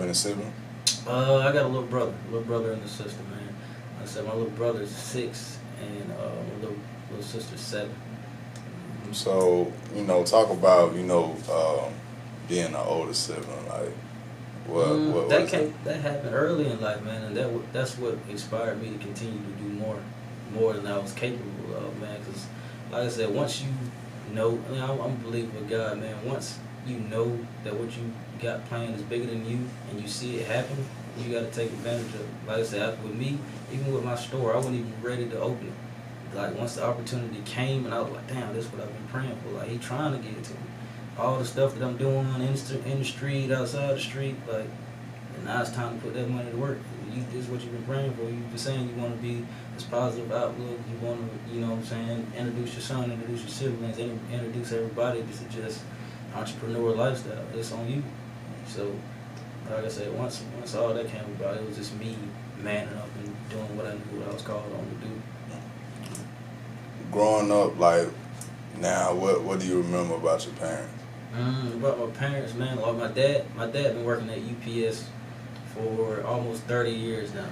any siblings? I got a little brother and a sister, man. Like I said, my little brother's 6, and my little sister's 7. So, talk about, being an older sibling. Like, what that was it? that happened early in life, man, and that's what inspired me to continue to do more than I was capable of, man. Because, like I said, once you know, I mean, I'm a believer of God, man. Once you know that what you got planned is bigger than you, and you see it happen, you got to take advantage of it. Like I said, with me, even with my store, I wasn't even ready to open it. Like, once the opportunity came, and I was like, damn, this is what I've been praying for. Like, he trying to get it to me. All the stuff that I'm doing in the street, outside the street, like, and now it's time to put that money to work. This is what you've been praying for. You've been saying you want to be this positive outlook. You want to, you know what I'm saying, introduce your son, introduce your siblings, introduce everybody. This is just entrepreneur lifestyle. It's on you. So, like I said, once all that came about, it was just me manning up and doing what I knew what I was called on to do. Growing up, like, now, what do you remember about your parents? About my parents, man, like my dad been working at UPS for almost 30 years now.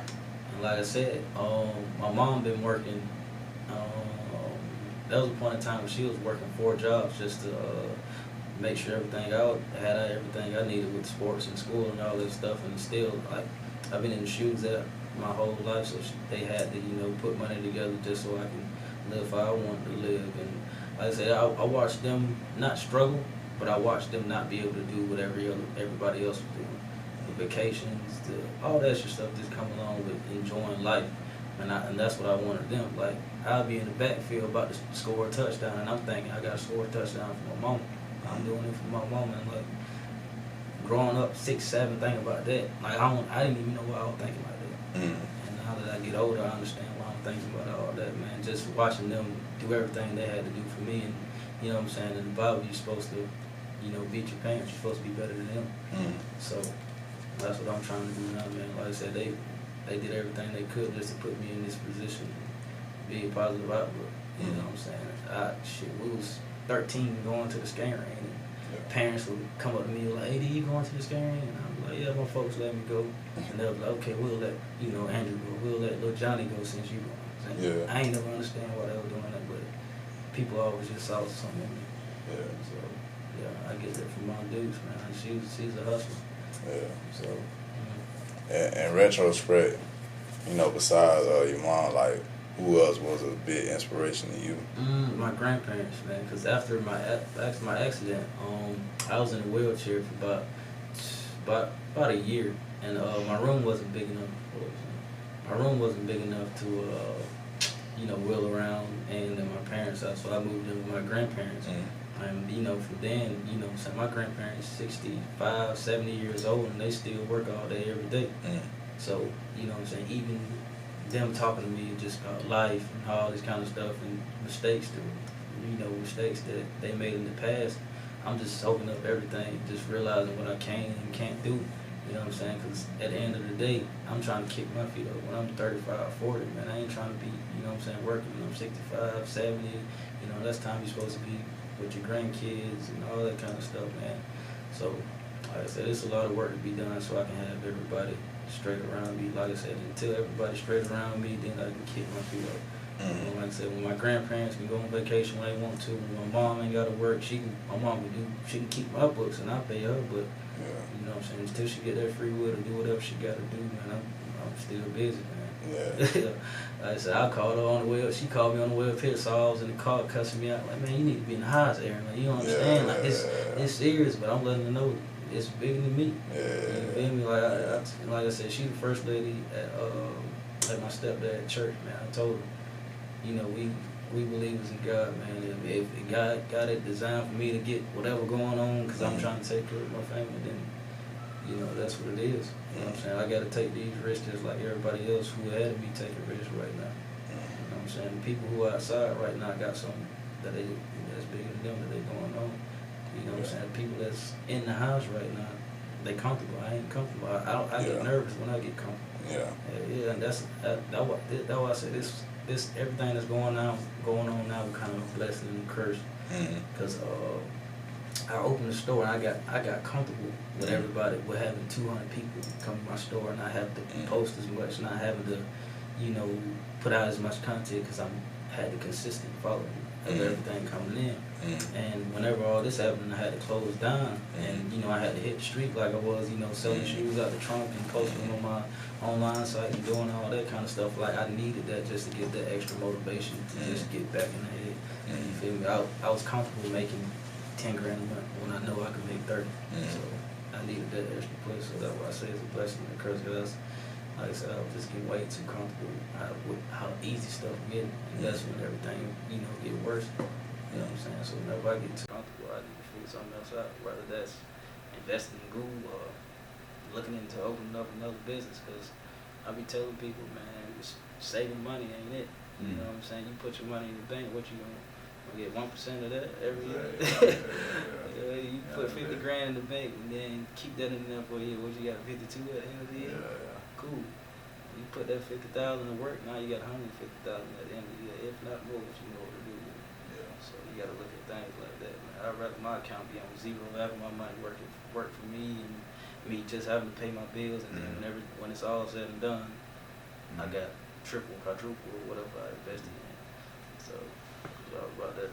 And like I said, my mom been working, there was a point in time when she was working 4 jobs just to make sure everything out, had everything I needed with sports and school and all that stuff. And still, like, I've been in the shoes there my whole life, so they had to, put money together just so I can live how I wanted to live. And like I said, I watched them not struggle, but I watched them not be able to do what everybody else was doing. The vacations, all that extra stuff just come along with enjoying life. And that's what I wanted them. Like, I'll be in the backfield about to score a touchdown, and I'm thinking I got to score a touchdown for my mama. I'm doing it for my mama. And, like, growing up 6, 7, thinking about that, like, I didn't even know why I was thinking like that. And now that I get older, I understand why I'm thinking about all that, man. Just watching them do everything they had to do for me. And, you know what I'm saying, in the Bible, you're supposed to, beat your parents. You're supposed to be better than them. So that's what I'm trying to do now, man. Like I said, they did everything they could just to put me in this position, be a positive outlook. You know what I'm saying? We was 13 going to the skating ring, and parents would come up to me like, "Hey, you going to the skating ring?" And I'm like, "Yeah, my folks let me go." And they was like, "Okay, we'll let Andrew go. We'll let little Johnny go since you going." Yeah. I ain't never understand why they were doing that, but people always just saw something in me. Yeah. So yeah, I get that from my dudes, man. She's a hustler. Yeah. So. In retrospect, besides your mom, like, who else was a big inspiration to you? My grandparents, man. Because after my accident, I was in a wheelchair for about a year, and my room wasn't big enough. My room wasn't big enough to wheel around, and then my parents' house, so I moved in with my grandparents. And, from then, so my grandparents 65, 70 years old, and they still work all day, every day. So, even them talking to me just about life and all this kind of stuff and mistakes that they made in the past, I'm just soaking up everything, just realizing what I can and can't do. You know what I'm saying? Because at the end of the day, I'm trying to kick my feet up. When I'm 35, 40, man, I ain't trying to be, working when I'm 65, 70. That's time you're supposed to be with your grandkids and all that kind of stuff, man. So, like I said, it's a lot of work to be done so I can have everybody straight around me. Like I said, until everybody's straight around me, then I can kick my feet up. Like I said, when my grandparents can go on vacation when they want to, when my mom ain't got to work, she can keep my books and I pay her, but you know what I'm saying, until she get that free will to do whatever she got to do, man, I'm still busy, man. Yeah. Like I said, I called her on the way up. She called me on the way up here, so I was in the car cussing me out. Like, man, you need to be in the house, Aaron. Like, you don't understand. Like, it's serious, but I'm letting her know it's bigger than me. You feel me? Like I said, she the first lady at my stepdad's church, man. I told her, we believers in God, man. If God got it designed for me to get whatever going on, because I'm trying to take care of my family, then that's what it is. You know what I'm saying? I got to take these risks just like everybody else who had to be taking risks right now. You know what I'm saying? The people who are outside right now got something that's bigger than them that they going on. You know what I'm saying? People that's in the house right now, they comfortable. I ain't comfortable. I get nervous when I get comfortable. Yeah, and that's why I say this everything that's going on now kind of a blessing and a curse. Because I opened the store and I got comfortable with everybody, with having 200 people come to my store and not having to post as much, not having to, you know, put out as much content because I had the consistent following of everything coming in. And whenever all this happened, I had to close down, and you know, I had to hit the street like I was, you know, selling shoes out the trunk and posting them on my online site and doing all that kind of stuff. Like I needed that just to get that extra motivation to just get back in the head. You feel me? I was comfortable making 10 grand a month when I know I could make 30. So I needed that extra push. So that's why I say it's a blessing and a curse. Because like I said, I was just getting way too comfortable with how easy stuff get. And that's when everything, you know, get worse. You know what I'm saying? So whenever I get too comfortable, I need to figure something else out. Whether that's investing in Google or looking into opening up another business. Because I be telling people, man, just saving money ain't it. You know what I'm saying? You put your money in the bank, what you gonna get 1% of that every year? You put 50 grand in the bank and then keep that in there for a year. What you got, 52 at the end of the year? Cool. You put that 50,000 to work, now you got 150,000 at the end of the year, if not more, if you know what to do. So you got to look at things like that, man. I'd rather my account be on zero, having my money work for me, and me just having to pay my bills, and then when it's all said and done, I got triple, quadruple, or whatever I invested in. So it's all about that.